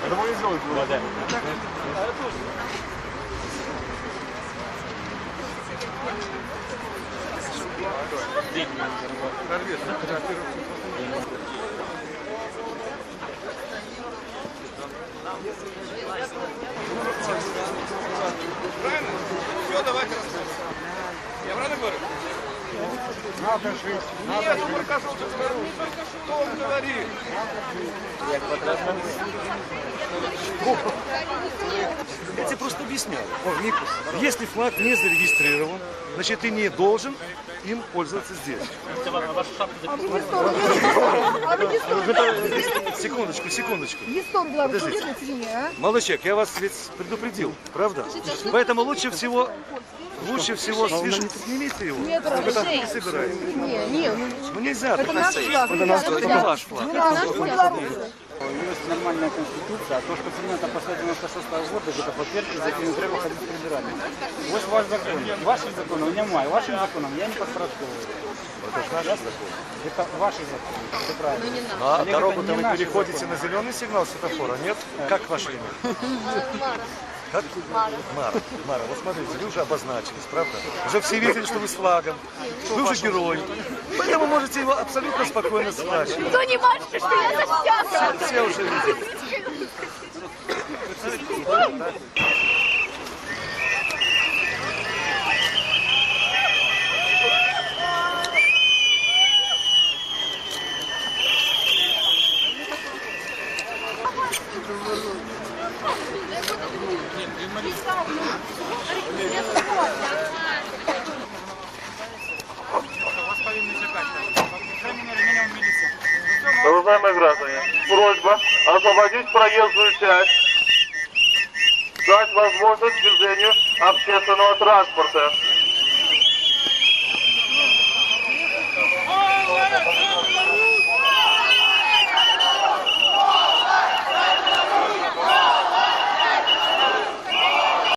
Это мы сделать было. Да. Правильно? Все, давайте расходимся. Я правильно говорю? Надо жить. Нет, ну прокажу, что он говорит? Я тебе просто объясняю. Если флаг не зарегистрирован, значит ты не должен им пользоваться здесь. Секундочку. Подождите. Молодой человек, я вас ведь предупредил, правда? Поэтому лучше всего снимите его. Нет, Вы так не собираетесь. Нет. Ну нельзя. Это наш флаг. Это ваш флаг. Есть нормальная конституція, а то, що прийнято після 96-го року, це підтверджує, за яким не треба ходити прибирати. Ось ваш закон. Вашим законом немає. Вашим законом я не подпорядковую. Это же наш закон. Это ваши законы. Все правильно. А дорогу-то вы переходите на зеленый сигнал светофора, нет? Как ваше имя? Как? Мара, вот смотрите, вы уже обозначились, правда? Уже все видели, что вы с флагом. Вы уже герой. Поэтому можете его абсолютно спокойно сплачивать. Кто не бачит, что я защищаю? Все уже видели. Уважаемые граждане, просьба освободить проезжую часть, дать возможность движению общественного транспорта.